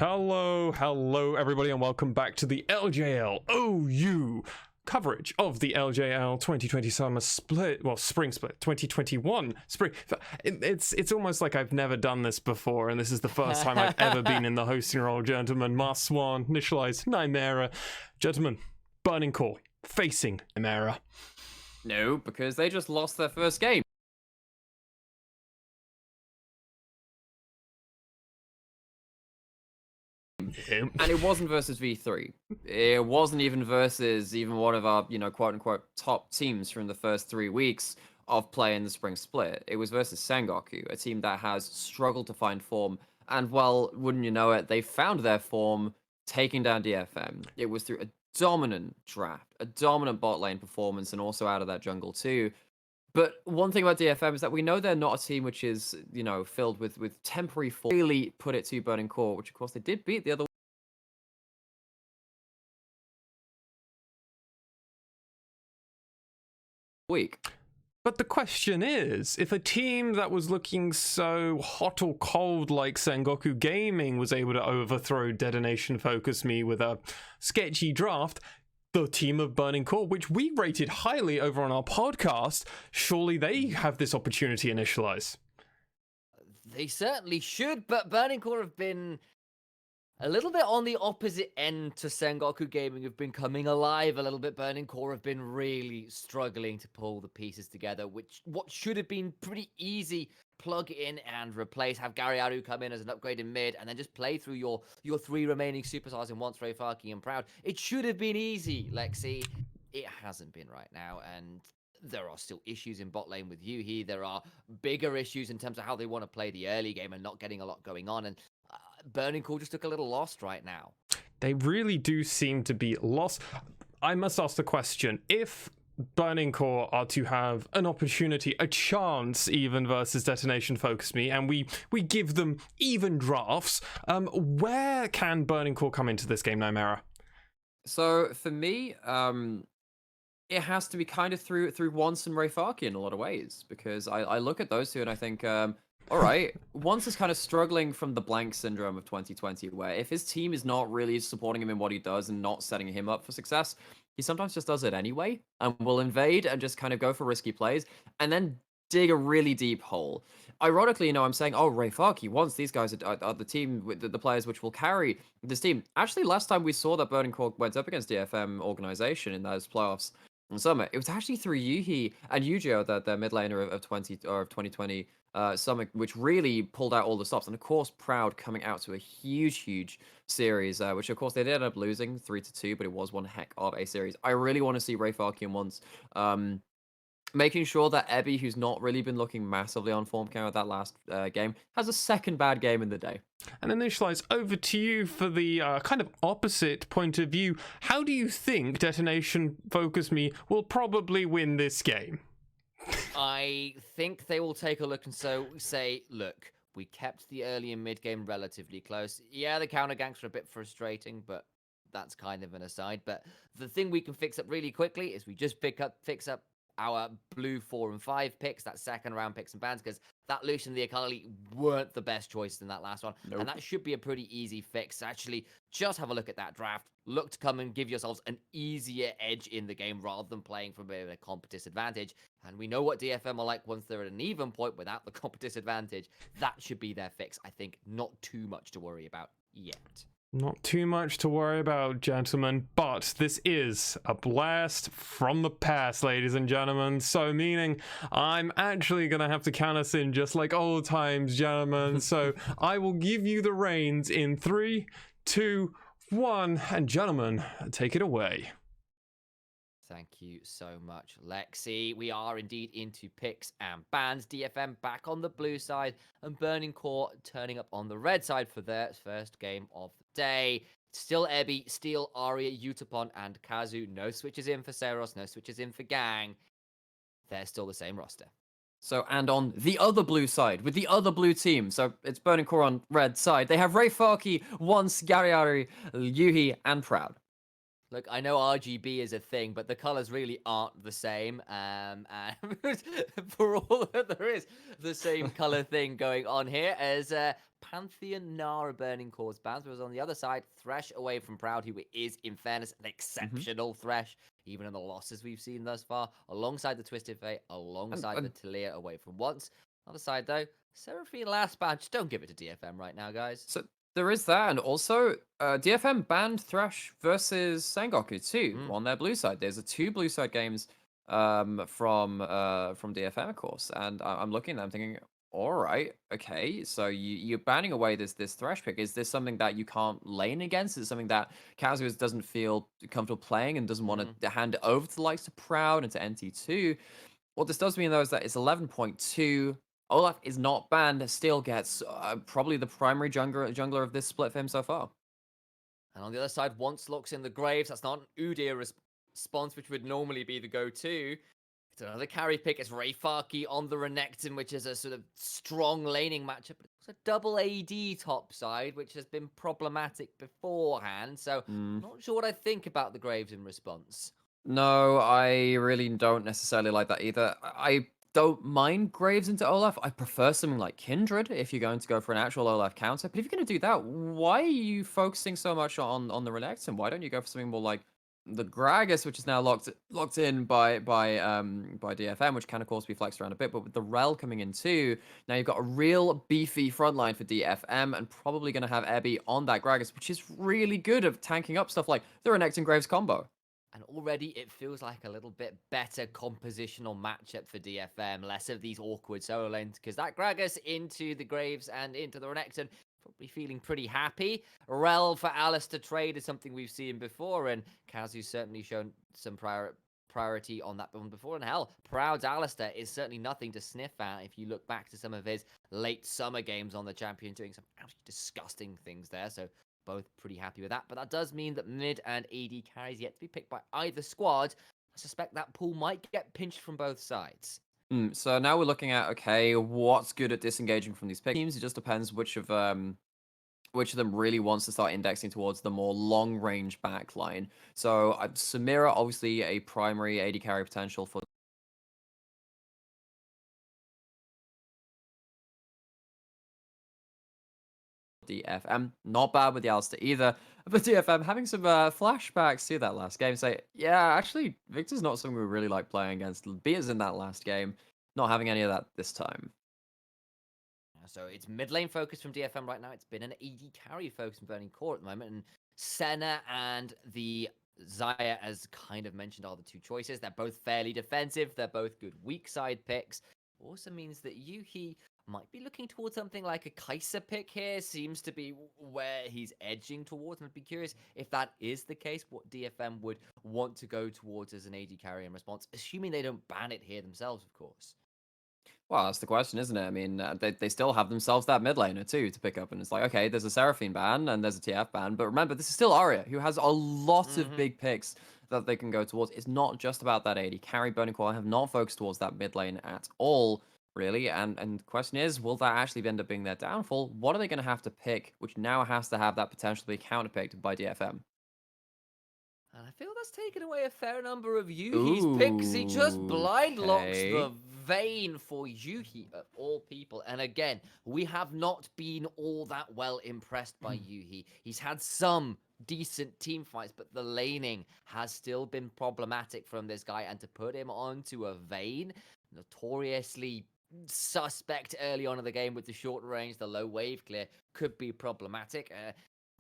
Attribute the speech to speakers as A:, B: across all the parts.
A: Hello everybody, and welcome back to the LJLOU coverage of the LJL 2020 summer split, well, spring split, 2021 spring. It's almost like I've never done this before, and this is the first time I've ever been in the hosting role, gentlemen. Marswan, initialized, Nymera. Gentlemen, Burning Core, facing Nymera.
B: No, because they just lost their first game. And it wasn't versus V3. It wasn't even versus even one of our, quote-unquote top teams from the first 3 weeks of playing the spring split. It was versus Sengoku, a team that has struggled to find form. And, well, wouldn't you know it, they found their form taking down DFM. It was through a dominant draft, a dominant bot lane performance, and also out of that jungle too. But one thing about DFM is that we know they're not a team which is, filled with temporary form. Really put it to Burning Core, which of course they did beat the other week.
A: But the question is, if a team that was looking so hot or cold like Sengoku Gaming was able to overthrow Detonation FocusMe with a sketchy draft, the team of Burning Core, which we rated highly over on our podcast, surely they have this opportunity initialize.
C: They certainly should, but Burning Core have been a little bit on the opposite end to Sengoku Gaming, have been coming alive a little bit. Burning Core have been really struggling to pull the pieces together, what should have been pretty easy plug in and replace, have Garyaru come in as an upgraded mid, and then just play through your 3 remaining superstars in once Rayfaki and Proud. It should have been easy, Lexi. It hasn't been right now, and there are still issues in bot lane with Yuhi. There are bigger issues in terms of how they want to play the early game and not getting a lot going on, and Burning Core just took a little lost right now.
A: They really do seem to be lost. I must ask the question, if Burning Core are to have an opportunity, a chance even versus Detonation FocusMe, and we give them even drafts, where can Burning Core come into this game, Nymera? So
B: for me, it has to be kind of through Once and Rayfaki in a lot of ways, because I look at those two and I think, all right, Once is kind of struggling from the blank syndrome of 2020, where if his team is not really supporting him in what he does and not setting him up for success, he sometimes just does it anyway and will invade and just kind of go for risky plays and then dig a really deep hole. Ironically, I'm saying, oh, Rayfaki, Once, these guys are the team, with the players which will carry this team. Actually, last time we saw that Burning Core went up against DFM organization in those playoffs in summer, it was actually through Yuhi and Yujio, the mid laner of 2020 Summit, which really pulled out all the stops. And of course, Proud coming out to a huge series, which of course they did end up losing 3-2, but it was one heck of a series. I really want to see Rayfaki and Once making sure that Ebby, who's not really been looking massively on form count that last game, has a second bad game in the day.
A: And Initialize, over to you for the kind of opposite point of view. How do you think Detonation FocusMe will probably win this game?
C: I think they will take a look and say, look, we kept the early and mid game relatively close. Yeah, the counter ganks are a bit frustrating, but that's kind of an aside. But the thing we can fix up really quickly is we just fix up our blue 4 and 5 picks, that second round picks and bans, because that Lucian and the Akali weren't the best choices in that last one. Nope. And that should be a pretty easy fix. Actually, just have a look at that draft. Look to come and give yourselves an easier edge in the game rather than playing from a competitive advantage. And we know what DFM are like once they're at an even point without the competitive advantage. That should be their fix. I think not too much to worry about yet.
A: Not too much to worry about, gentlemen, but this is a blast from the past, ladies and gentlemen. So meaning I'm actually going to have to count us in just like old times, gentlemen. So I will give you the reins in 3, 2, 1, and gentlemen, take it away.
C: Thank you so much, Lexi. We are indeed into picks and bans. DFM back on the blue side and Burning Core turning up on the red side for their first game of the day. Still Ebby, Steel, Arya, Utapon, and Kazu. No switches in for Seros, no switches in for Gang. They're still the same roster.
B: So, and on the other blue side, with the other blue team, so it's Burning Core on red side, they have Rayfaki, Once, Garyaru, Yuhi, and Proud.
C: Look, I know RGB is a thing, but the colors really aren't the same. And for all that there is the same color thing going on here, as Pantheon, Nara, Burning Cause bans, whereas on the other side, Thresh away from Proud, who is, in fairness, an exceptional Thresh, even in the losses we've seen thus far, alongside the Twisted Fate, alongside the Talia away from Once. Other side, though, Seraphine last ban. Just don't give it to DFM right now, guys.
B: So there is that, and also DFM banned Thresh versus Sengoku too on their blue side. There's 2 blue side games from DFM, of course, and I'm looking at them thinking, all right, okay, so you're banning away this Thresh pick. Is this something that you can't lane against? Is it something that Kazuya doesn't feel comfortable playing and doesn't want to hand it over to the likes of Proud and to NT2? What this does mean, though, is that it's 11.2. Olaf is not banned, still gets probably the primary jungler of this split for him so far.
C: And on the other side, Once locks in the Graves. That's not an Udyr response, which would normally be the go-to. It's another carry pick. It's Rayfaki on the Renekton, which is a sort of strong laning matchup. But it's a double AD top side, which has been problematic beforehand. So I'm not sure what I think about the Graves in response.
B: No, I really don't necessarily like that either. I don't mind Graves into Olaf. I prefer something like Kindred if you're going to go for an actual Olaf counter. But if you're going to do that, why are you focusing so much on the Renekton? Why don't you go for something more like the Gragas, which is now locked in by DFM, which can of course be flexed around a bit, but with the Rel coming in too, now you've got a real beefy frontline for DFM, and probably going to have Ebby on that Gragas, which is really good at tanking up stuff like the Renekton Graves combo.
C: And already it feels like a little bit better compositional matchup for DFM. Less of these awkward solo lanes, because that Gragas into the Graves and into the Renekton, probably feeling pretty happy. Rel for Alistair trade is something we've seen before, and Kazu's certainly shown some priority on that one before. And hell, Proud's Alistair is certainly nothing to sniff at if you look back to some of his late summer games on the champion, doing some absolutely disgusting things there. So both pretty happy with that, but that does mean that mid and AD carries yet to be picked by either squad. I suspect that pool might get pinched from both sides.
B: So now we're looking at, okay, what's good at disengaging from these pick teams? It just depends which of them really wants to start indexing towards the more long-range backline. So Samira, obviously a primary AD carry potential for DFM. Not bad with the Alistair either. But DFM having some flashbacks to that last game. Say, yeah, actually, Victor's not someone we really like playing against. Beater's in that last game. Not having any of that this time.
C: So it's mid lane focus from DFM right now. It's been an AD carry focus from Burning Core at the moment. And Senna and the Xayah, as kind of mentioned, are the 2 choices. They're both fairly defensive. They're both good weak side picks. Also means that Yuhi might be looking towards something like a Kai'Sa pick here. Seems to be where he's edging towards. And I'd be curious if that is the case, what DFM would want to go towards as an AD carry in response, assuming they don't ban it here themselves, of course.
B: Well, that's the question, isn't it? I mean, they still have themselves that mid laner too to pick up, and it's like, okay, there's a Seraphine ban and there's a TF ban, but remember, this is still Arya, who has a lot of big picks that they can go towards. It's not just about that AD carry. Burning Core have not focused towards that mid lane at all, really, and the question is, will that actually end up being their downfall? What are they going to have to pick, which now has to have that potential to be counterpicked by DFM?
C: And I feel that's taken away a fair number of Yuhi's picks. He just blind locks the Vayne for Yuhi of all people. And again, we have not been all that well impressed by Yuhi. He's had some decent team fights, but the laning has still been problematic from this guy. And to put him onto a Vayne, notoriously suspect early on in the game with the short range, the low wave clear, could be problematic.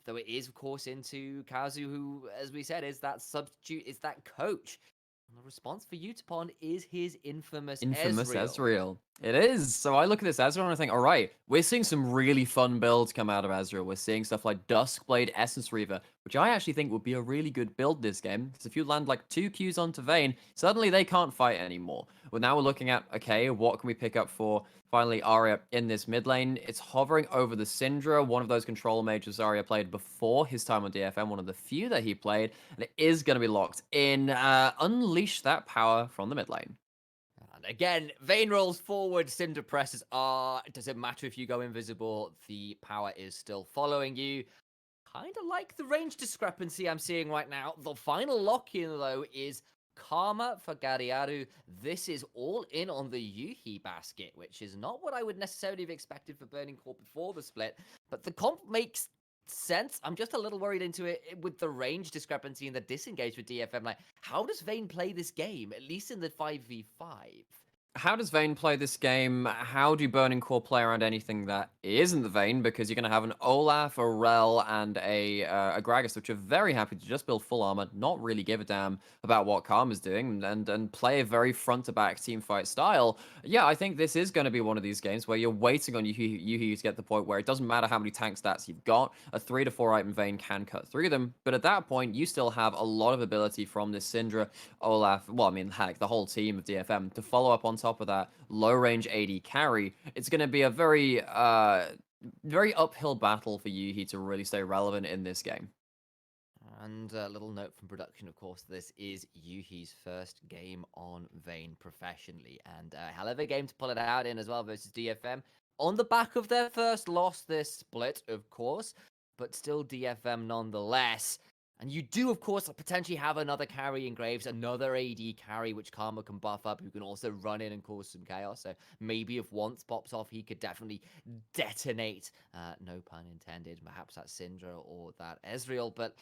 C: Though it is, of course, into Kazu, who, as we said, is that substitute, is that coach. And the response for Utapon is his infamous Ezreal.
B: It is. So I look at this Ezreal and I think, all right, we're seeing some really fun builds come out of Ezreal. We're seeing stuff like Duskblade, Essence Reaver, which I actually think would be a really good build this game. Because if you land like 2 Qs onto Vayne, suddenly they can't fight anymore. Well, now we're looking at, okay, what can we pick up for finally Arya in this mid lane? It's hovering over the Syndra, one of those control mages Arya played before his time on DFM, one of the few that he played, and it is going to be locked in. Unleash that power from the mid lane.
C: And again, Vayne rolls forward, Cinder presses R. It doesn't matter if you go invisible, the power is still following you. Kind of like the range discrepancy I'm seeing right now. The final lock-in, though, is Karma for Gariaru. This is all in on the Yuhi basket, which is not what I would necessarily have expected for Burning Core before the split, but the comp makes sense. I'm just a little worried into it with the range discrepancy and the disengage with DFM. Like, how does Vayne play this game, at least in the 5v5?
B: How does Vayne play this game? How do Burning Core play around anything that isn't the Vayne? Because you're going to have an Olaf, a Rel, and a Gragas, which are very happy to just build full armor, not really give a damn about what Karma's doing, and play a very front-to-back teamfight style. Yeah, I think this is going to be one of these games where you're waiting on Yuhi to get the point where it doesn't matter how many tank stats you've got, a 3 to 4 item Vayne can cut through them, but at that point, you still have a lot of ability from this Syndra, Olaf, well, I mean, heck, the whole team of DFM to follow up on top of that low range AD carry. It's going to be a very uphill battle for Yuhi to really stay relevant in this game.
C: And a little note from production, of course, this is Yuhi's first game on Vayne professionally, and a hell of a game to pull it out in as well versus DFM. On the back of their first loss this split, of course, but still DFM nonetheless. And you do, of course, potentially have another carry in Graves, another AD carry, which Karma can buff up, who can also run in and cause some chaos. So maybe if once pops off, he could definitely detonate, no pun intended, perhaps that Syndra or that Ezreal. But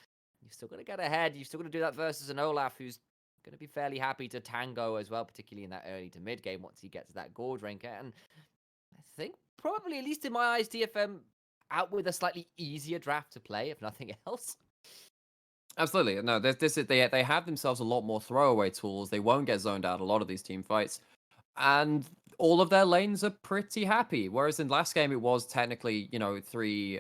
C: you've still got to get ahead. You've still got to do that versus an Olaf, who's going to be fairly happy to tango as well, particularly in that early to mid game once he gets to that gold ranker. And I think probably, at least in my eyes, DFM out with a slightly easier draft to play, if nothing else.
B: Absolutely. No, they have themselves a lot more throwaway tools. They won't get zoned out a lot of these team fights. And all of their lanes are pretty happy. Whereas in last game, it was technically, three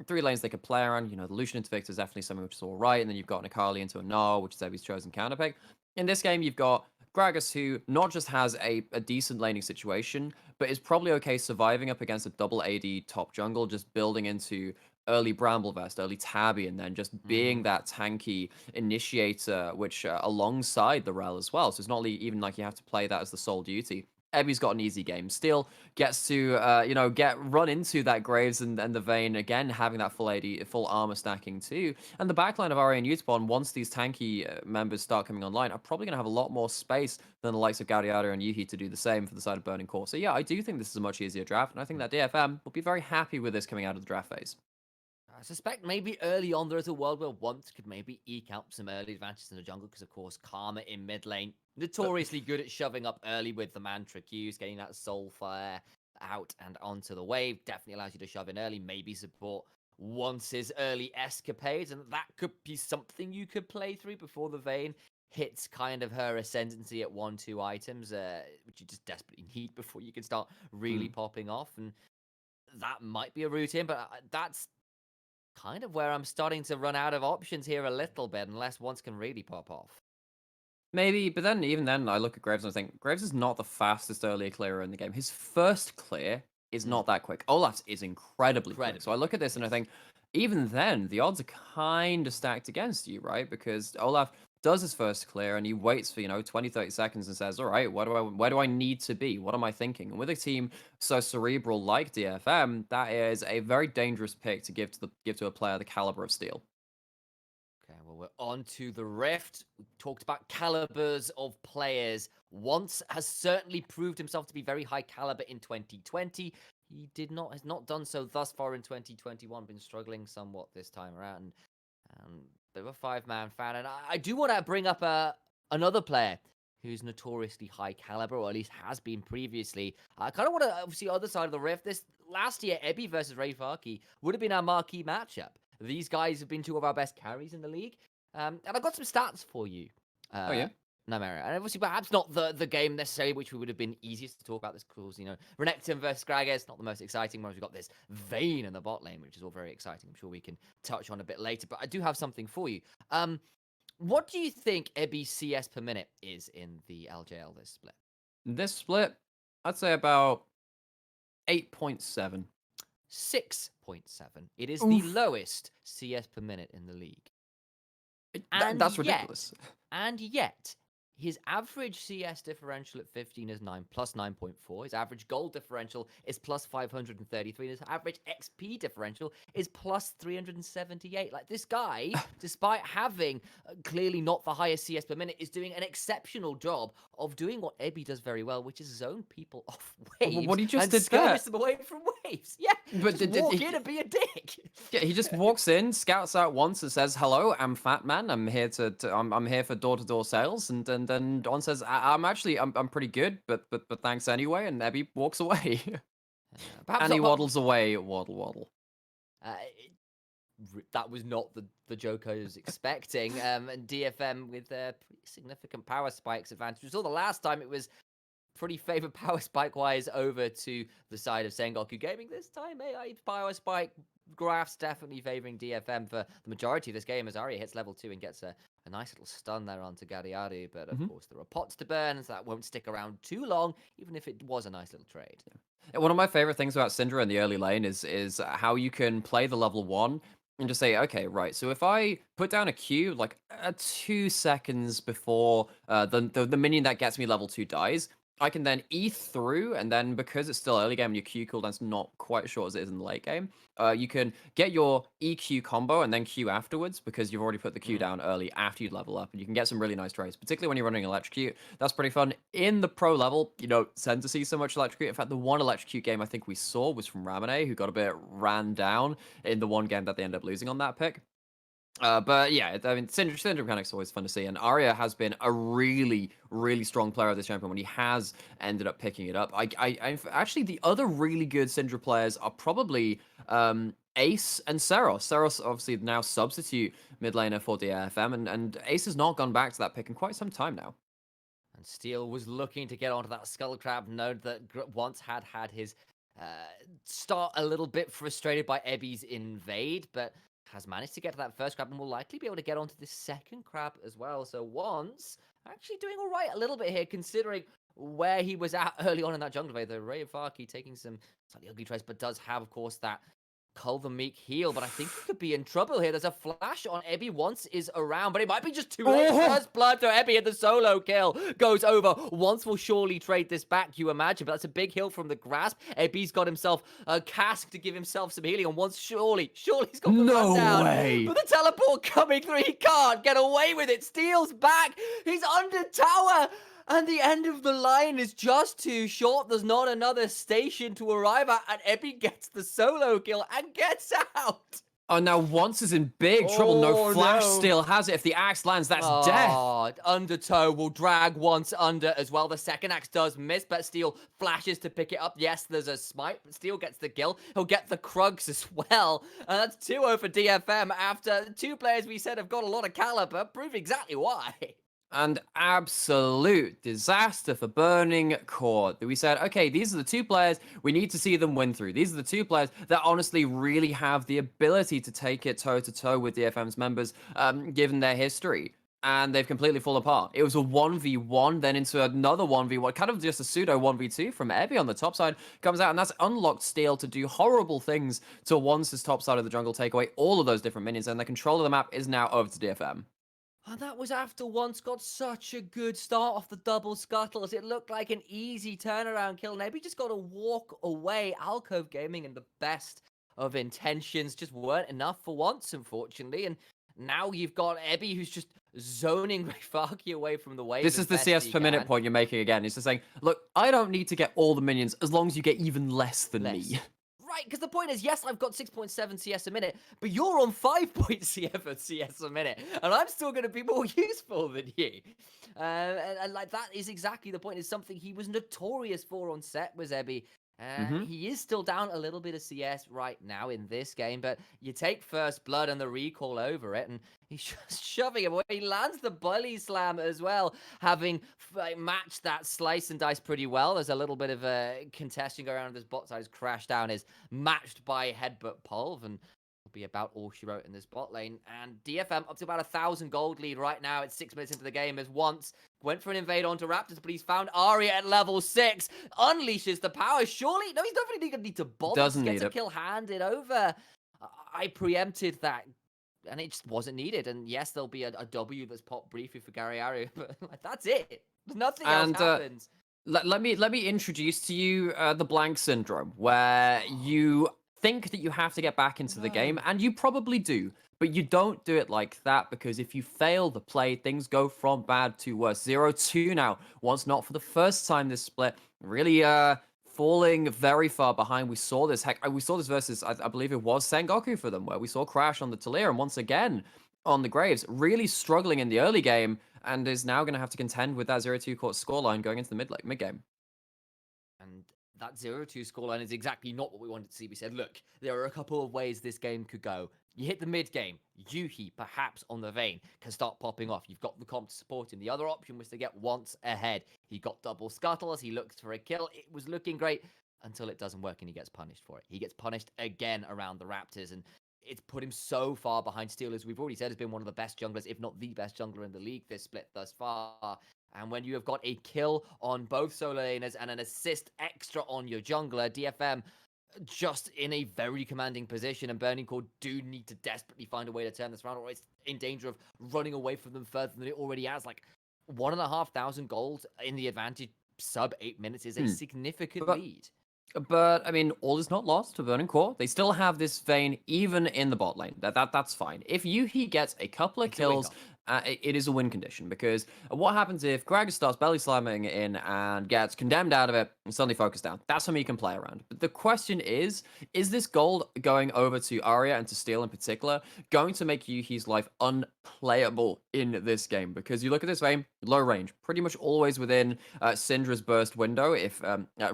B: lanes they could play around. The Lucian into Victor is definitely something which is all right. And then you've got an Akali into a Gnar, which is Ebi's chosen counterpick. In this game, you've got Gragas, who not just has a decent laning situation, but is probably okay surviving up against a double AD top jungle, just building into early Bramblevest, early Tabby, and then just being that tanky initiator, which alongside the Rel as well. So it's not even like you have to play that as the sole duty. Ebi's got an easy game. Still gets to, run into that Graves and the Vayne, again, having that full AD, full armor stacking too. And the backline of RA and Utapon, once these tanky members start coming online, are probably going to have a lot more space than the likes of Gaudiata and Yuhi to do the same for the side of Burning Core. So yeah, I do think this is a much easier draft, and I think that DFM will be very happy with this coming out of the draft phase.
C: I suspect maybe early on there is a world where once could maybe eke out some early advantages in the jungle, because of course Karma in mid lane, notoriously good at shoving up early with the mantra Qs, getting that soul fire out and onto the wave, definitely allows you to shove in early, maybe support once his early escapades, and that could be something you could play through before the Vayne hits kind of her ascendancy at 1-2 items, which you just desperately need before you can start really popping off, and that might be a route in, but that's kind of where I'm starting to run out of options here a little bit, unless once can really pop off.
B: Maybe, but then even then, I look at Graves and I think Graves is not the fastest early clearer in the game. His first clear is not that quick. Olaf's is incredibly quick. So I look at this and I think, even then, the odds are kind of stacked against you, right? Because Olaf does his first clear and he waits for 20, 30 seconds and says, all right, where do I need to be? What am I thinking? And with a team so cerebral like DFM, that is a very dangerous pick to give to a player the caliber of Steel.
C: Okay, well, we're on to the Rift. We talked about calibers of players. Once has certainly proved himself to be very high caliber in 2020. He has not done so thus far in 2021. Been struggling somewhat this time around. Bit of a five-man fan, and I do want to bring up another player who's notoriously high caliber, or at least has been previously. I kind of want to see the other side of the Rift. This last year, Ebi versus Rayfarki would have been our marquee matchup. These guys have been two of our best carries in the league, and I've got some stats for you.
B: Oh yeah.
C: Nymeria. And obviously, perhaps not the game necessarily, which would have been easiest to talk about. This cause, Renekton versus Gragas, not the most exciting, whereas we've got this Vayne in the bot lane, which is all very exciting. I'm sure we can touch on a bit later, but I do have something for you. What do you think Ebi's CS per minute is in the LJL this split?
B: This split, I'd say about 8.7.
C: 6.7. It is the lowest CS per minute in the league.
B: That's ridiculous.
C: And yet, His average CS differential at 15 is plus 9.4. His average gold differential is plus 533. His average XP differential is plus 378. Like, this guy, despite having clearly not the highest CS per minute, is doing an exceptional job of doing what Ebby does very well, which is zone people off waves
B: What he just
C: and
B: did there.
C: skirmish them away from waves. Yeah,
B: But
C: just walk in and be a dick.
B: Yeah, he just walks in, scouts out once, and says, "Hello, I'm Fat Man. I'm here I'm here for door-to-door sales." And then Don says, I'm pretty good, but thanks anyway." And Ebby walks away,
C: Perhaps
B: and he
C: not-
B: waddles away, waddle.
C: That was not the joke I was expecting. And DFM with pretty significant power spikes advantage. We saw the last time it was pretty favored power spike wise over to the side of Sengoku Gaming. This time AI power spike graphs definitely favoring DFM for the majority of this game, as Arya hits level 2 and gets a nice little stun there onto Gariaru. But of course there are pots to burn, so that won't stick around too long, even if it was a nice little trade.
B: One of my favorite things about Syndra in the early lane is how you can play the level 1 and just say, okay, right, so if I put down a Q like 2 seconds before the minion that gets me level 2 dies, I can then E through, and then because it's still early game and your Q cooldown's not quite as short as it is in the late game, you can get your EQ combo and then Q afterwards because you've already put the Q down early after you level up, and you can get some really nice trades, particularly when you're running Electrocute. That's pretty fun. In the pro level, you don't tend to see so much Electrocute. In fact, the one Electrocute game I think we saw was from Ramune, who got a bit ran down in the one game that they ended up losing on that pick. But yeah, I mean, Syndra mechanic's always fun to see, and Arya has been a really, really strong player of this champion when he has ended up picking it up. Actually, the other really good Syndra players are probably Ace and Seros. Seros obviously now substitute mid laner for DFM, and Ace has not gone back to that pick in quite some time now.
C: And Steel was looking to get onto that Skull Crab node that once had his start a little bit frustrated by Ebby's invade, but has managed to get to that first crab and will likely be able to get onto this second crab as well. So once actually doing all right a little bit here, considering where he was at early on in that jungle phase. The Ray of Farki taking some slightly ugly trades, but does have, of course, that Culver Meek heal, but I think he could be in trouble here. There's a flash on Ebby once is around, but it might be just too late. First blood to Ebby, and the solo kill goes over. Once will surely trade this back, you imagine, but that's a big heal from the grasp. Ebby's got himself a cask to give himself some healing, and once surely he's got the rundown.
B: Way.
C: But the teleport coming through, he can't get away with it. Steel's back, he's under tower. And the end of the line is just too short. There's not another station to arrive at. And Ebby gets the solo kill and gets out.
B: Oh, now Once is in big trouble. No flash
C: no.
B: still has it. If the axe lands, that's death.
C: Undertow will drag Once under as well. The second axe does miss, but Steel flashes to pick it up. Yes, there's a smite, but Steel gets the kill. He'll get the Krugs as well. And that's 2-0 for DFM after two players we said have got a lot of caliber. Prove exactly why.
B: And absolute disaster for Burning Court. We said, okay, these are the two players we need to see them win through. These are the two players that honestly really have the ability to take it toe-to-toe with DFM's members, given their history. And they've completely fallen apart. It was a 1v1, then into another 1v1, kind of just a pseudo 1v2 from Ebby on the top side, comes out, and that's unlocked Steel to do horrible things to Once's top side of the jungle, take away all of those different minions, and the control of the map is now over to DFM.
C: And that was after Once got such a good start off the double scuttles. It looked like an easy turnaround kill. Maybe just got to walk away. Alcove Gaming and the best of intentions just weren't enough for Once, unfortunately. And now you've got Ebby who's just zoning Rayfaki away from the wave.
B: This is the CS per minute point you're making again. He's just saying, look, I don't need to get all the minions as long as you get even less than me.
C: Right, because the point is, yes, I've got 6.7 CS a minute, but you're on 5.7 CS a minute, and I'm still going to be more useful than you. And like, that is exactly the point. It's something he was notorious for on set, was Ebby. He is still down a little bit of CS right now in this game, but you take first blood and the recall over it, and he's just shoving him away. He lands the bully slam as well, having matched that slice and dice pretty well. There's a little bit of a contesting going around. This bot side crash down is matched by Headbutt Pulv, and will be about all she wrote in this bot lane. And DFM up to about 1,000 gold lead right now. It's 6 minutes into the game as Once went for an invade onto Raptors, but he's found Arya at level 6, unleashes the power. Surely, no, he's not really going to need to bother.
B: Doesn't
C: Gets
B: need
C: a
B: it.
C: kill handed over. I preempted that and it just wasn't needed. And yes, there'll be a W that's popped briefly for Gary Aru, but like, that's it. Nothing else happens.
B: Let me introduce to you the blank syndrome, where you think that you have to get back into the game, and you probably do, but you don't do it like that, because if you fail the play, things go from bad to worse. 0-2 now, once not for the first time this split, really falling very far behind. We saw this versus, I believe it was Sengoku for them, where we saw Crash on the Talir, and once again on the Graves, really struggling in the early game, and is now going to have to contend with that 0-2 court scoreline going into the mid game.
C: And that 0-2 scoreline is exactly not what we wanted to see. We said, look, there are a couple of ways this game could go. You hit the mid game, Yuhi, perhaps on the Vayne, can start popping off. You've got the comp to support him. The other option was to get once ahead. He got double scuttles, he looks for a kill. It was looking great until it doesn't work and he gets punished for it. He gets punished again around the Raptors, and it's put him so far behind. Steel, as we've already said, has been one of the best junglers, if not the best jungler in the league this split thus far. And when you have got a kill on both solo laners and an assist extra on your jungler, DFM just in a very commanding position, and Burning Core do need to desperately find a way to turn this around, or it's in danger of running away from them further than it already has. Like 1,500 gold in the advantage sub 8 minutes is a significant lead.
B: But I mean, all is not lost to Burning Core. They still have this Vayne even in the bot lane. That's fine. If Yuhi gets a couple of kills, it is a win condition, because what happens if Gragas starts belly slamming in and gets condemned out of it and suddenly focus down? That's something you can play around. But the question is this gold going over to Arya and to Steel in particular going to make Yuhi's life unplayable in this game? Because you look at this Vayne, low range, pretty much always within Syndra's burst window, if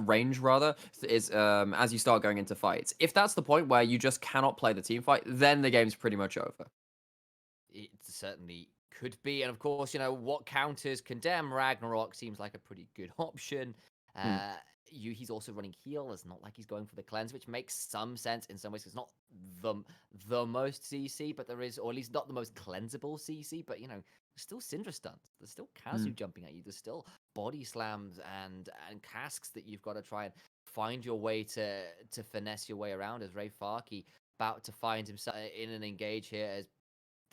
B: range rather, is as you start going into fights. If that's the point where you just cannot play the team fight, then the game's pretty much over.
C: It certainly could be. And of course, you know, what counters Condemn Ragnarok seems like a pretty good option. He's also running heal. It's not like he's going for the cleanse, which makes some sense in some ways. It's not the most CC, but there is, or at least not the most cleansable CC. But, you know, there's still Syndra stuns. There's still Kazu jumping at you. There's still body slams and casks that you've got to try and find your way to finesse your way around, as Ray Farkey about to find himself in an engage here as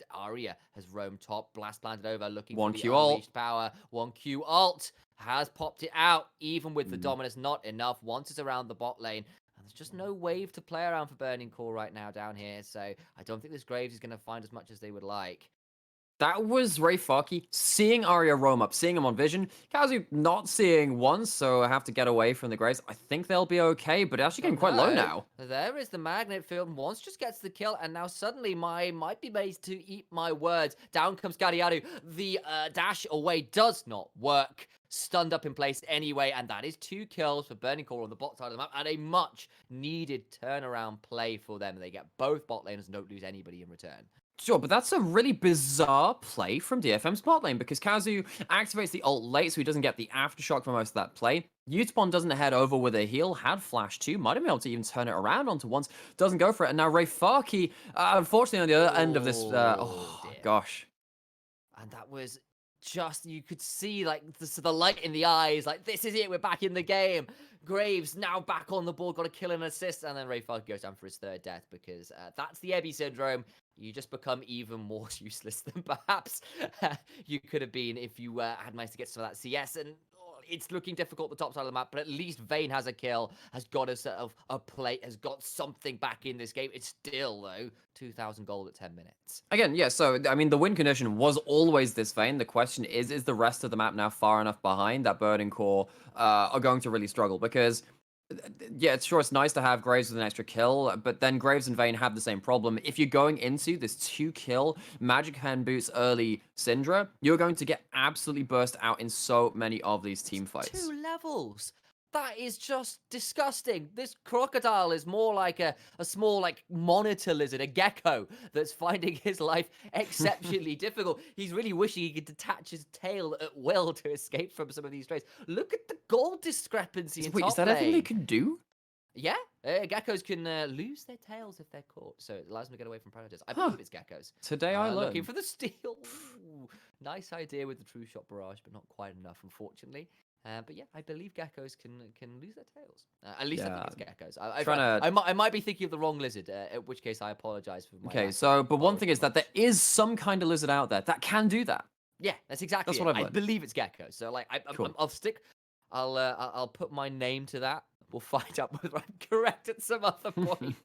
C: Arya has roamed top, blast planted over, looking for the unleashed power. 1Q ult has popped it out, even with the dominance, not enough. Once it's around the bot lane, and there's just no wave to play around for Burning Core right now down here, so I don't think this Graves is going to find as much as they would like.
B: That was Ray Farkey seeing Arya roam up, seeing him on vision. Kazu not seeing once, so I have to get away from the Graves. I think they'll be okay, but actually getting quite low now.
C: There is the magnet field. Once just gets the kill, and now suddenly might be made to eat my words. Down comes Gadiaru. The dash away does not work. Stunned up in place anyway, and that is 2 kills for Burning Core on the bot side of the map, and a much needed turnaround play for them. They get both bot laners and don't lose anybody in return.
B: Sure, but that's a really bizarre play from DFM's bot lane, because Kazu activates the ult late, so he doesn't get the aftershock for most of that play. Utapon doesn't head over with a heal, had flash too, might have been able to even turn it around onto once, doesn't go for it, and now Ray Farkey, unfortunately on the other end of this, gosh.
C: And that was just, you could see like the light in the eyes, like this is it, we're back in the game. Graves now back on the board, got a kill and assist, and then Ray Farkey goes down for his 3rd death, because that's the Ebby syndrome. You just become even more useless than perhaps you could have been if you had managed to get some of that CS. And it's looking difficult at the top side of the map, but at least Vayne has a kill, has got herself a plate, has got something back in this game. It's still, though, 2,000 gold at 10 minutes.
B: Again, yeah, so, I mean, the win condition was always this Vayne. The question is the rest of the map now far enough behind that Burning Core are going to really struggle? Because yeah, it's sure, it's nice to have Graves with an extra kill, but then Graves and Vayne have the same problem. If you're going into this 2-kill Magic Hand Boots early Syndra, you're going to get absolutely burst out in so many of these team fights.
C: 2 levels. That is just disgusting. This crocodile is more like a small, like, monitor lizard, a gecko, that's finding his life exceptionally difficult. He's really wishing he could detach his tail at will to escape from some of these strays. Look at the gold discrepancy in top lane.
B: Is that a thing they can do?
C: Yeah, geckos can lose their tails if they're caught, so it allows them to get away from predators. I believe it's geckos.
B: Today I learned.
C: Looking for the steal. Ooh, nice idea with the True Shot Barrage, but not quite enough, unfortunately. But yeah, I believe geckos can lose their tails. At least I
B: Yeah.
C: think it's geckos. I,
B: Trying to.
C: I might be thinking of the wrong lizard. In which case, I apologize for my.
B: Okay,
C: lack
B: so
C: of
B: but one thing is that there
C: knowledge.
B: is some kind of lizard out there that can do that.
C: Yeah, that's exactly
B: That's
C: it.
B: what I've
C: I
B: learned.
C: believe it's gecko. So like,
B: Cool.
C: I'll stick. I'll put my name to that. We'll find out whether I'm correct at some other point.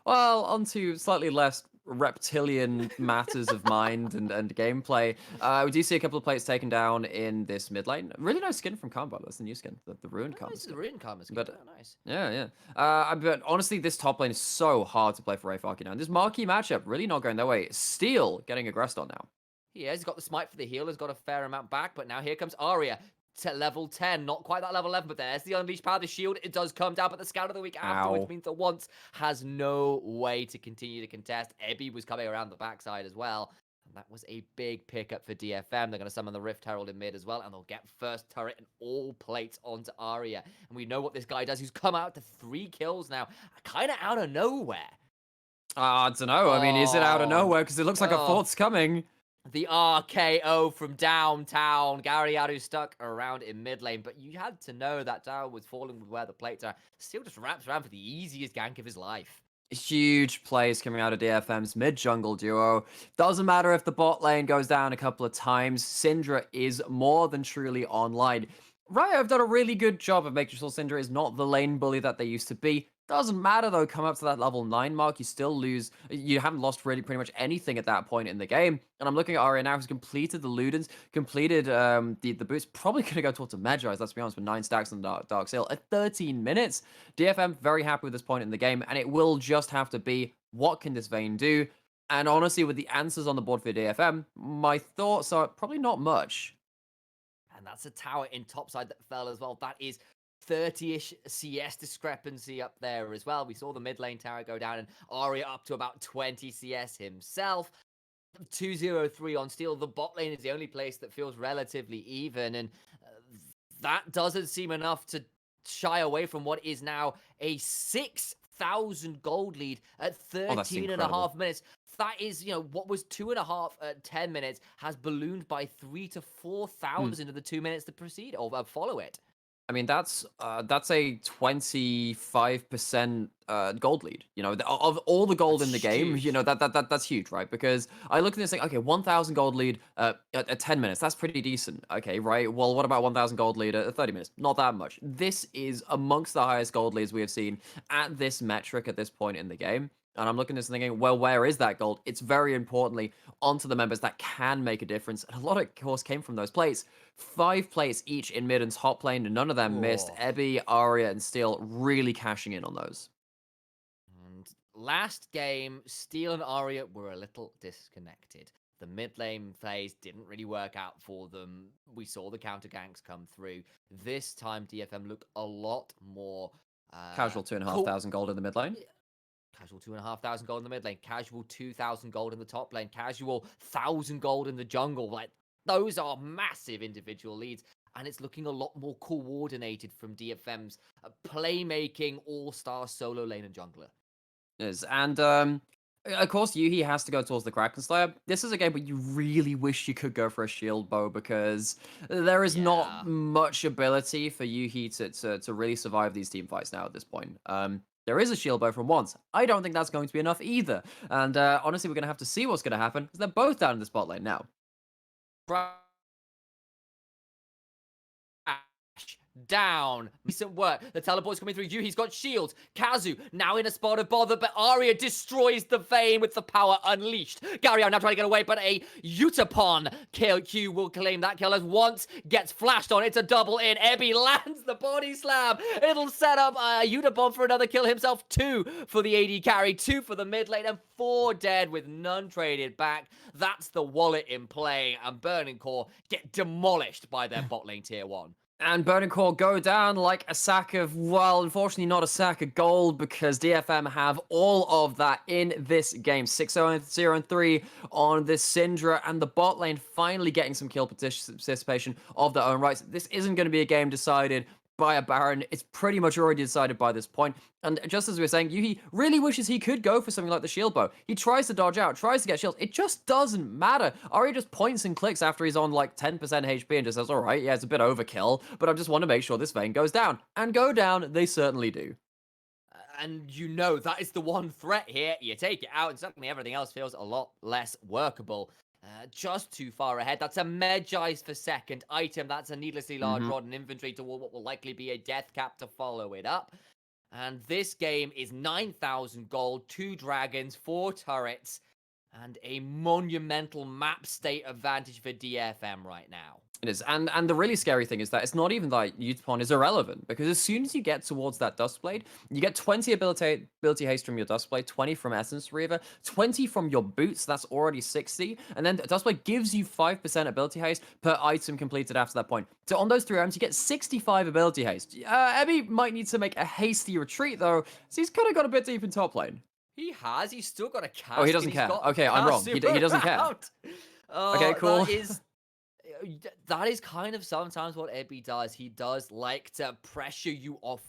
B: Well, onto slightly less reptilian matters of mind and gameplay. We do see a couple of plates taken down in this mid lane. Really nice skin from Karma. That's the new skin, the ruined Karma
C: Nice, the
B: skin.
C: ruined karma skin.
B: But,
C: Oh, nice.
B: Yeah. But honestly, this top lane is so hard to play for Rayfarki now. And this marquee matchup really not going their way. Steel getting aggressed on now.
C: He's got the smite for the heal. Has got a fair amount back, but now here comes Arya. To level 10, not quite that level 11, but there's the unleashed power, the shield. It does come down, but the scout of the week after, which means that once has no way to continue to contest. Ebby was coming around the backside as well, and that was a big pickup for DFM. They're going to summon the Rift Herald in mid as well, and they'll get first turret and all plates onto Arya. And we know what this guy does. He's come out to 3 kills now, kind of out of nowhere.
B: I don't know. I mean, is it out of nowhere? Because it looks like a fourth's coming.
C: The RKO from downtown. Garyadu stuck around in mid lane, but you had to know that tower was falling with where the plates are. Still just wraps around for the easiest gank of his life.
B: Huge plays coming out of DFM's mid-jungle duo. Doesn't matter if the bot lane goes down a couple of times. Syndra is more than truly online. Riot have done a really good job of making sure Syndra is not the lane bully that they used to be. Doesn't matter though, come up to that level 9 mark, you still lose. You haven't lost really pretty much anything at that point in the game. And I'm looking at Arya now, who's completed the Ludens, completed the boots. Probably going to go towards the Magi's, let's be honest, with 9 stacks on Dark Sail at 13 minutes. DFM very happy with this point in the game, and it will just have to be, what can this Vayne do? And honestly, with the answers on the board for DFM, my thoughts are probably not much.
C: And that's a tower in topside that fell as well. That is 30-ish CS discrepancy up there as well. We saw the mid lane tower go down and Arya up to about 20 CS himself. 203 on steel. The bot lane is the only place that feels relatively even, and that doesn't seem enough to shy away from what is now a 6,000 gold lead at 13 and a half minutes. That is, what was 2.5 at 10 minutes has ballooned by 3,000 to 4,000 in the 2 minutes that precede or follow it.
B: I mean, that's a 25% gold lead. Of all the gold in the game, that's huge, right? Because I look at this thing, okay, 1,000 gold lead at 10 minutes. That's pretty decent. Okay, right? Well, what about 1,000 gold lead at 30 minutes? Not that much. This is amongst the highest gold leads we have seen at this metric at this point in the game. And I'm looking at this and thinking, well, where is that gold? It's very importantly onto the members that can make a difference. And a lot of course came from those plates. 5 plates each in mid and top lane, and none of them missed. Ebby, Arya, and Steel really cashing in on those.
C: And last game, Steel and Arya were a little disconnected. The mid lane plays didn't really work out for them. We saw the counter ganks come through. This time, DFM looked a lot more...
B: Casual 2,500 gold in the mid lane.
C: Casual 2,500 gold in the mid lane. Casual 2,000 gold in the top lane. Casual 1,000 gold in the jungle. Like, those are massive individual leads. And it's looking a lot more coordinated from DFM's playmaking all-star solo lane and jungler.
B: Yes, and of course, Yuhi has to go towards the Kraken Slayer. This is a game where you really wish you could go for a shield bow because there is not much ability for Yuhi to really survive these team fights now at this point. There is a shield bow from once. I don't think that's going to be enough either. And honestly, we're going to have to see what's going to happen because they're both down in the spotlight now.
C: Down. Decent work. The teleport's coming through. He's got shields. Kazu now in a spot of bother, but Arya destroys the Vayne with the power unleashed. Garyao now trying to get away, but a Utapon Q will claim that kill as once gets flashed on. It's a double in. Ebby lands the body slam. It'll set up Utapon for another kill himself. 2 for the AD carry, 2 for the mid lane, and 4 dead with none traded back. That's the wallet in play, and Burning Core get demolished by their bot lane tier 1.
B: And Burning Core go down like a sack of, well, unfortunately not a sack of gold because DFM have all of that in this game. 6-0-3 on this Syndra, and the bot lane finally getting some kill participation of their own rights. This isn't going to be a game decided by a Baron, it's pretty much already decided by this point. And just as we were saying, Yuhi really wishes he could go for something like the shield bow. He tries to dodge out, tries to get shields. It just doesn't matter. Arya just points and clicks after he's on like 10% HP and just says, all right, yeah, it's a bit overkill, but I just want to make sure this Vayne goes down. And go down, they certainly do.
C: And you know that is the one threat here. You take it out, and suddenly everything else feels a lot less workable. Just too far ahead. That's a Medjai's for second item. That's a needlessly large rod in inventory toward what will likely be a death cap to follow it up. And this game is 9,000 gold, 2 dragons, 4 turrets, and a monumental map state advantage for DFM right now.
B: It is, and the really scary thing is that it's not even that Utapon is irrelevant, because as soon as you get towards that Dustblade, you get 20 ability haste from your Dustblade, 20 from Essence Reaver, 20 from your boots, that's already 60, and then Dustblade gives you 5% ability haste per item completed after that point. So on those 3 items, you get 65 ability haste. Ebby might need to make a hasty retreat, though, so he's kind of got a bit deep in top lane.
C: He has, he's still got a cast.
B: Oh, he doesn't care. Okay, I'm wrong. He doesn't care. Okay, cool.
C: That is kind of sometimes what Ebby does. He does like to pressure you off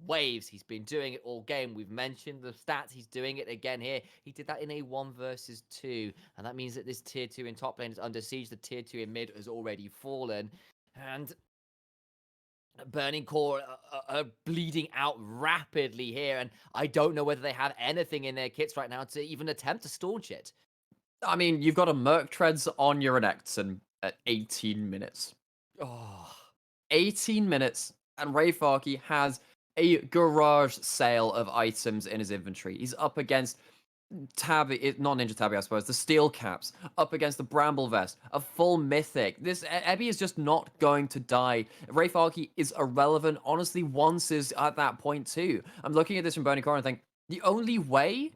C: waves. He's been doing it all game. We've mentioned the stats. He's doing it again here. He did that in a 1 versus 2. And that means that this tier 2 in top lane is under siege. The tier 2 in mid has already fallen. And Burning Core are bleeding out rapidly here. And I don't know whether they have anything in their kits right now to even attempt to staunch it.
B: I mean, you've got a Merc Treads on your Renekton at 18 minutes.
C: Oh,
B: 18 minutes, and Rayfarky has a garage sale of items in his inventory. He's up against Tabby, not Ninja Tabby, I suppose, the Steel Caps, up against the Bramble Vest, a full Mythic. This Ebby is just not going to die. Rayfarky is irrelevant. Honestly, once is at that point too. I'm looking at this from Burning Core and think, the only way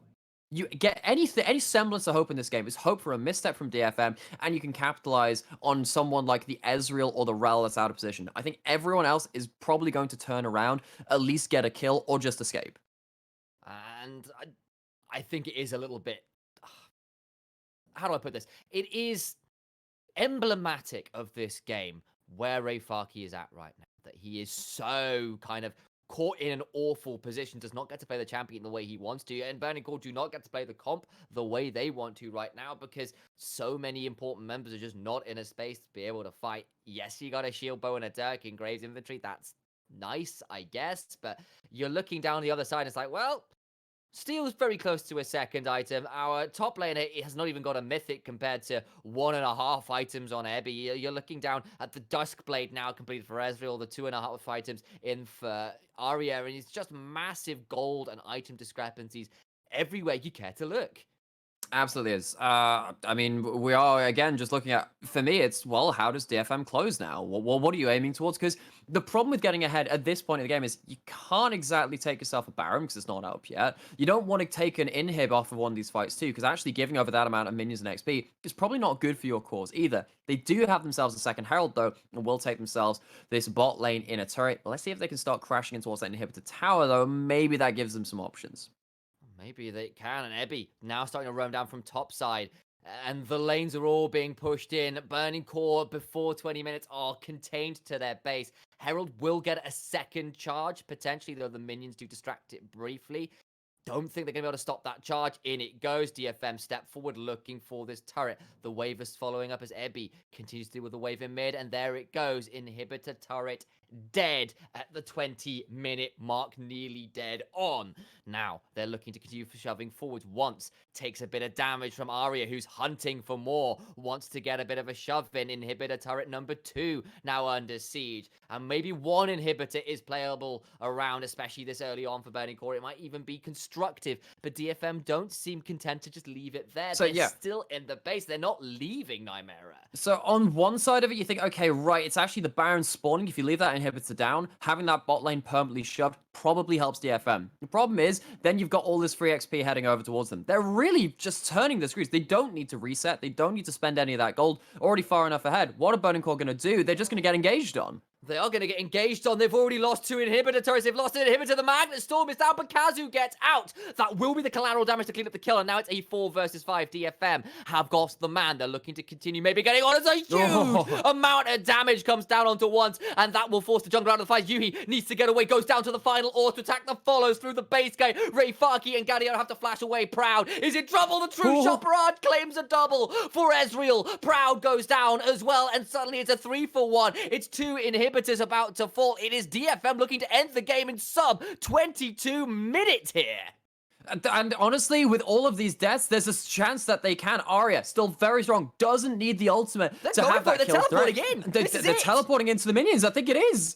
B: you get any semblance of hope in this game is hope for a misstep from DFM, and you can capitalize on someone like the Ezreal or the Rel that's out of position. I think everyone else is probably going to turn around, at least get a kill, or just escape.
C: And I think it is a little bit... How do I put this? It is emblematic of this game where Rayfarky is at right now, that he is so kind of caught in an awful position, does not get to play the champion the way he wants to, and Burning Core do not get to play the comp the way they want to right now, because so many important members are just not in a space to be able to fight. Yes, you got a shield bow and a Dirk in Graves inventory, that's nice, I guess, but you're looking down the other side, and it's like, well, Steel's very close to a second item. Our top laner has not even got a mythic compared to 1.5 items on Ebby. You're looking down at the Duskblade now completed for Ezreal, the 2.5 items in for Arya, and it's just massive gold and item discrepancies everywhere you care to look.
B: Absolutely is. I mean, we are, again, just looking at, for me, it's, well, how does DFM close now? What are you aiming towards? Because the problem with getting ahead at this point in the game is you can't exactly take yourself a Baron because it's not up yet. You don't want to take an inhib off of one of these fights too, because actually giving over that amount of minions and XP is probably not good for your cause either. They do have themselves a second Herald, though, and will take themselves this bot lane in a turret. Let's see if they can start crashing in towards that inhibitor tower, though. Maybe that gives them some options.
C: Maybe they can, and Ebby now starting to roam down from top side, and the lanes are all being pushed in. Burning Core before 20 minutes are contained to their base. Herald will get a second charge, potentially, though the minions do distract it briefly. Don't think they're going to be able to stop that charge. In it goes. DFM step forward looking for this turret. The wave is following up as Ebby continues to deal with the wave in mid, and there it goes. Inhibitor turret dead at the 20-minute mark, nearly dead on. Now, they're looking to continue shoving forwards. Once takes a bit of damage from Arya, who's hunting for more, wants to get a bit of a shove in. Inhibitor turret number 2 now under siege, and maybe one inhibitor is playable around, especially this early on for Burning Core. It might even be constructive, but DFM don't seem content to just leave it there.
B: So,
C: They're still in the base. They're not leaving Nymera.
B: So on one side of it, you think, okay, right, it's actually the Baron spawning. If you leave that inhibitor down, having that bot lane permanently shoved probably helps DFM. The problem is, then you've got all this free XP heading over towards them. They're really just turning the screws. They don't need to reset. They don't need to spend any of that gold. Already far enough ahead. What are Burning Core going to do? They're just going to get engaged on.
C: They are going to get engaged on. They've already lost 2 inhibitor turrets. They've lost an inhibitor. The Magnet Storm is down, but Kazu gets out. That will be the collateral damage to clean up the kill. And now it's a 4 versus 5 DFM. Have Goss the man. They're looking to continue maybe getting on. It's a huge amount of damage comes down onto once. And that will force the jungler out of the fight. Yuhi needs to get away. Goes down to the final auto attack that follows through the base gate. Rayfaki and Gadio have to flash away. Proud is in trouble. The true Shopperard claims a double for Ezreal. Proud goes down as well. And suddenly it's a 3-for-1. It's 2 inhibitors about to fall. It is DFM looking to end the game in sub 22 minutes here.
B: And honestly, with all of these deaths, there's a chance that they can. Arya, still very strong, doesn't need the ultimate to have that kill threat. They're teleporting into the minions. I think it is.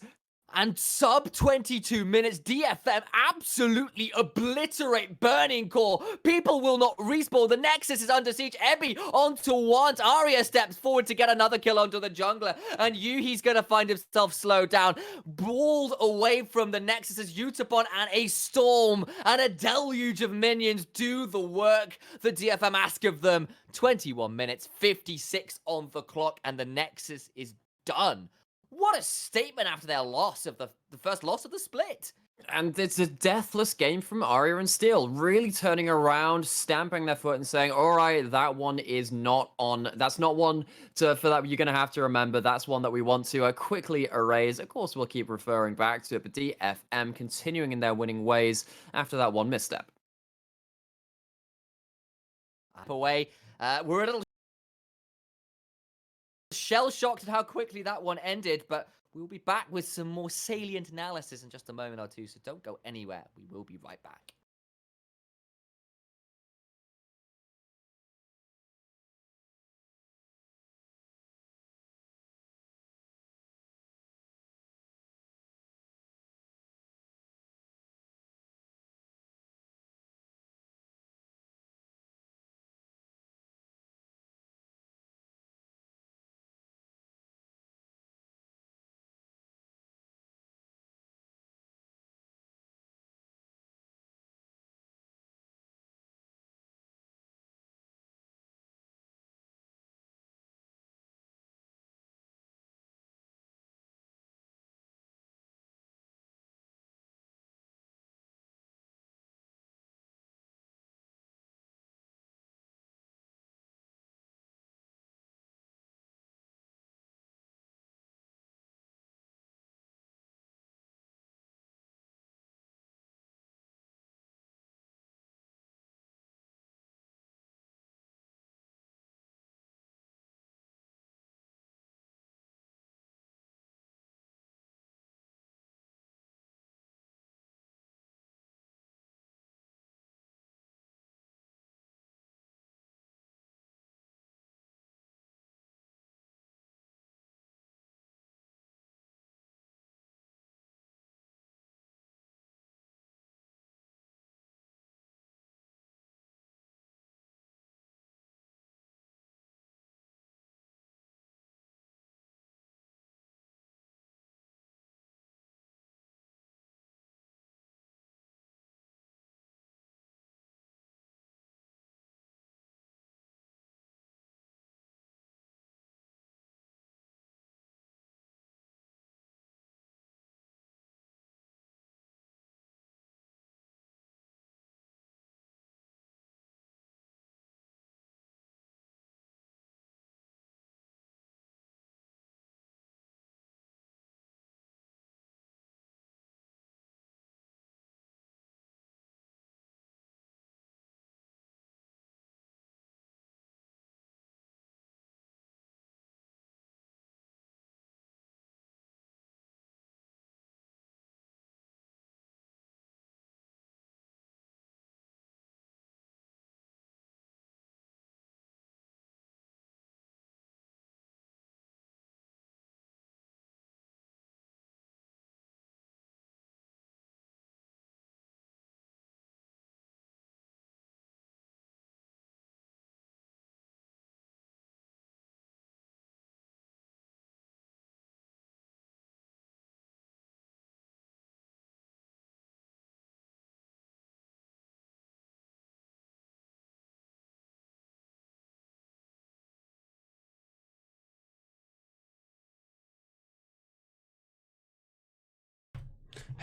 C: And sub 22 minutes, DFM absolutely obliterate Burning Core. People will not respawn. The Nexus is under siege. Ebby onto once. Arya steps forward to get another kill onto the jungler. And Yuhi's going to find himself slowed down. Balled away from the Nexus as Utapon and a storm and a deluge of minions do the work the DFM ask of them. 21 minutes, 56 on the clock, and the Nexus is done. What a statement after their loss of the first loss of the split.
B: And it's a deathless game from Arya and Steel, really turning around, stamping their foot and saying, all right, that one is not on. That's not one for that you're going to have to remember. That's one that we want to quickly erase. Of course, we'll keep referring back to it, but DFM continuing in their winning ways after that one misstep.
C: Up away. We're a little shell-shocked at how quickly that one ended, but we'll be back with some more salient analysis in just a moment or two, so don't go anywhere. We will be right back.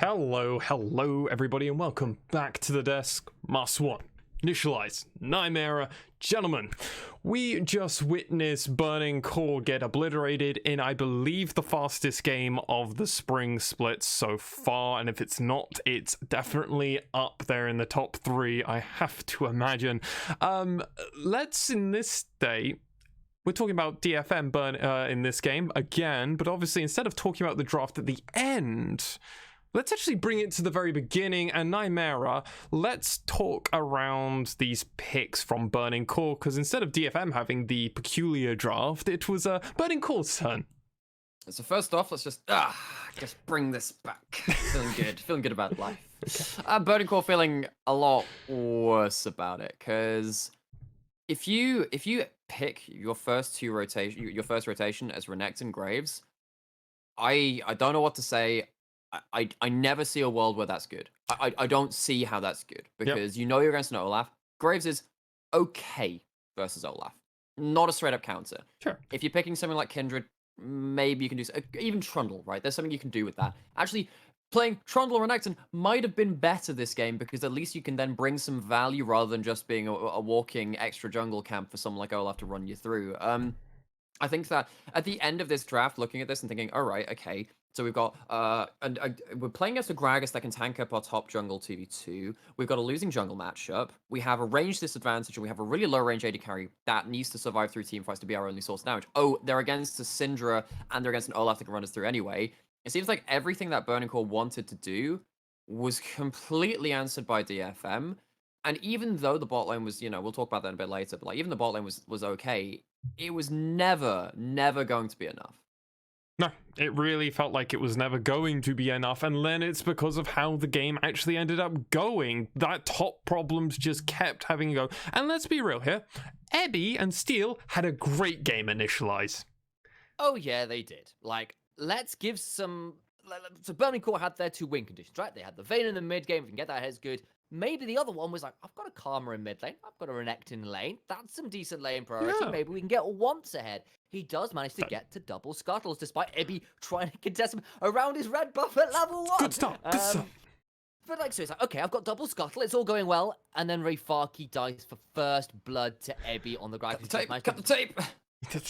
A: Hello everybody, and welcome back to the desk. Master 1, Initialize, Nightmare. Gentlemen, we just witnessed Burning Core get obliterated in, I believe, the fastest game of the spring split so far, and if it's not, it's definitely up there in the top 3, I have to imagine. Let's, in this day, we're talking about DFM burn in this game again, but obviously instead of talking about the draft at the end, let's actually bring it to the very beginning. And Nightmare, let's talk around these picks from Burning Core, because instead of DFM having the peculiar draft, it was Burning Core's turn.
B: So first off, let's just bring this back. Feeling good about life. Burning Core feeling a lot worse about it, because if you pick your first rotation as Renekton Graves, I don't know what to say. I never see a world where that's good. I don't see how that's good, because you know you're against an Olaf. Graves is okay versus Olaf, not a straight up counter.
A: Sure.
B: If you're picking something like Kindred, maybe you can do even Trundle, right? There's something you can do with that. Actually, playing Trundle or Renekton might have been better this game, because at least you can then bring some value rather than just being a walking extra jungle camp for someone like Olaf to run you through. I think that at the end of this draft, looking at this and thinking, all right, okay, so we've got we're playing against a Gragas that can tank up our top jungle 2v2. We've got a losing jungle matchup. We have a range disadvantage, and we have a really low range AD carry that needs to survive through team fights to be our only source of damage. Oh, they're against a Syndra, and they're against an Olaf that can run us through anyway. It seems like everything that Burning Core wanted to do was completely answered by DFM. And even though the bot lane was, we'll talk about that in a bit later, but like even the bot lane was okay, it was never going to be enough.
A: No, it really felt like it was never going to be enough, and then it's because of how the game actually ended up going. That top problems just kept having to go. And let's be real here, Ebby and Steel had a great game Initialize.
C: Oh yeah, they did. Like, let's give some... So Burning Core had their 2 win conditions, right? They had the Vayne in the mid game, if you can get that head's good. Maybe the other one was like, I've got a Karma in mid lane, I've got a Renekton lane, that's some decent lane priority, maybe we can get once ahead. He does manage to get to double scuttles, despite Ebby trying to contest him around his red buff at level 1.
A: Good stuff, good stuff.
C: But like, so it's like, okay, I've got double scuttle, it's all going well, and then Rayfaki dies for first blood to Ebby on the ground.
B: Cut the tape!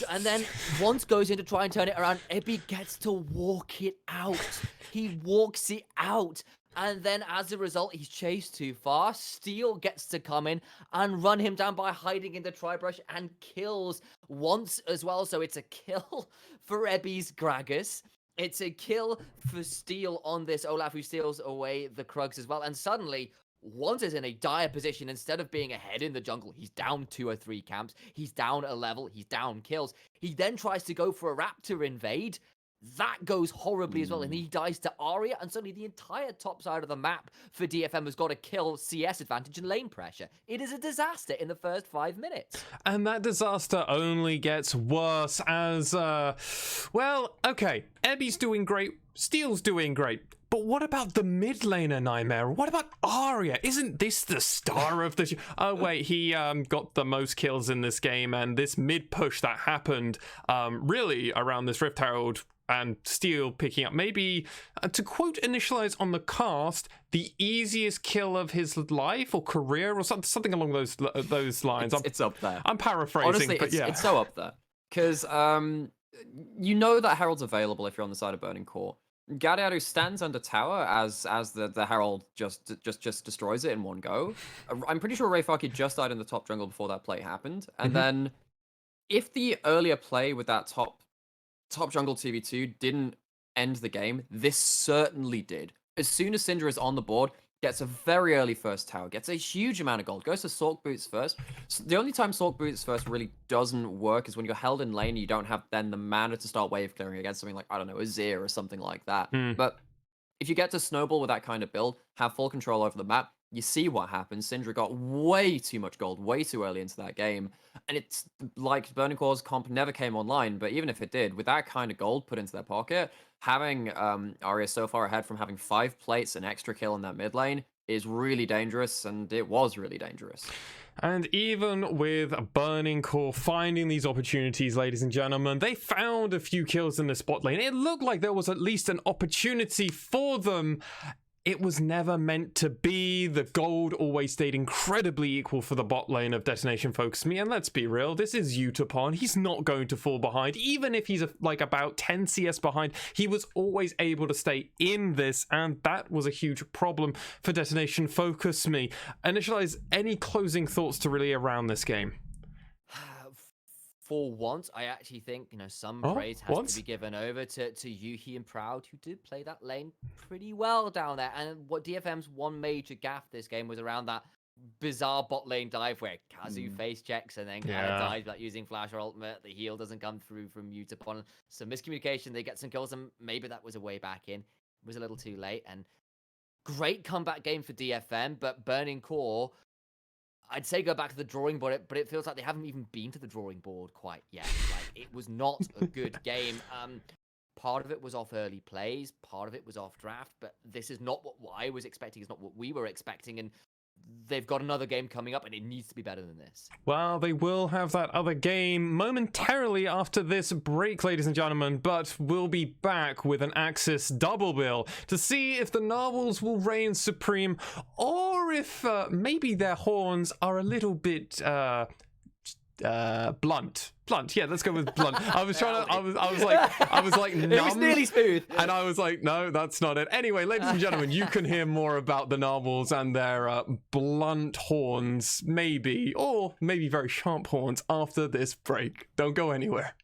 C: And then once goes in to try and turn it around, Ebby gets to walk it out. He walks it out. And then as a result, he's chased too far. Steel gets to come in and run him down by hiding in the Tribrush and kills once as well. So it's a kill for Ebby's Gragas. It's a kill for Steel on this Olaf, who steals away the Krugs as well. And suddenly, Once is in a dire position. Instead of being ahead in the jungle, he's down 2 or 3 camps. He's down a level. He's down kills. He then tries to go for a Raptor invade. That goes horribly as well, and he dies to Arya, and suddenly the entire top side of the map for DFM has got to kill CS advantage and lane pressure. It is a disaster in the first 5 minutes.
A: And that disaster only gets worse as, well, okay, Ebby's doing great, Steel's doing great, but what about the mid laner, Nightmare? What about Arya? Isn't this the star of the show? Oh, wait, he got the most kills in this game, and this mid push that happened really around this Rift Herald and Steel picking up, maybe, to quote Initialize on the cast, the easiest kill of his life or career or something along those lines.
B: It's up there.
A: I'm paraphrasing,
B: honestly,
A: but yeah.
B: It's so up there. Because you know that Herald's available if you're on the side of Burning Core. Gadiadu stands under tower as the Herald just destroys it in one go. I'm pretty sure Rayfaki just died in the top jungle before that play happened. And then if the earlier play with that top jungle TV2 didn't end the game, this certainly did. As soon as Syndra is on the board, gets a very early first tower, gets a huge amount of gold, goes to Sork Boots first. So the only time Sork Boots first really doesn't work is when you're held in lane and you don't have then the mana to start wave clearing against something like, I don't know, Azir or something like that. But if you get to snowball with that kind of build, have full control over the map, you see what happens. Syndra got way too much gold way too early into that game. And it's like Burning Core's comp never came online, but even if it did, with that kind of gold put into their pocket, having Arya so far ahead from having 5 plates, an extra kill in that mid lane, is really dangerous, and it was really dangerous.
A: And even with Burning Core finding these opportunities, ladies and gentlemen, they found a few kills in the spot lane. It looked like there was at least an opportunity for them. It was never meant to be. The gold always stayed incredibly equal for the bot lane of Detonation FocusMe. And let's be real, this is Utapon. He's not going to fall behind. Even if he's like about 10 CS behind, he was always able to stay in this. And that was a huge problem for Detonation FocusMe. Initialize, any closing thoughts to really around this game?
C: For once, I actually think, some praise has to be given over to Yuhi and Proud, who did play that lane pretty well down there. And what DFM's one major gaffe this game was around that bizarre bot lane dive where Kazu face checks and then kind of dies without using flash or ultimate. The heal doesn't come through from Utapon. Some miscommunication, they get some kills, and maybe that was a way back in. It was a little too late. And great comeback game for DFM, but Burning Core, I'd say go back to the drawing board, but it feels like they haven't even been to the drawing board quite yet. Like, it was not a good game. Part of it was off early plays, part of it was off draft, but this is not what I was expecting. It's not what we were expecting, and they've got another game coming up, and it needs to be better than this.
A: Well, they will have that other game momentarily after this break, ladies and gentlemen, but we'll be back with an Axis double bill to see if the Narwhals will reign supreme, or if maybe their horns are a little bit blunt. Yeah, let's go with blunt. I was trying to. I was like numb.
B: It was nearly smooth.
A: And I was like, no, that's not it. Anyway, ladies and gentlemen, you can hear more about the Narwhals and their blunt horns, maybe, or maybe very sharp horns after this break. Don't go anywhere.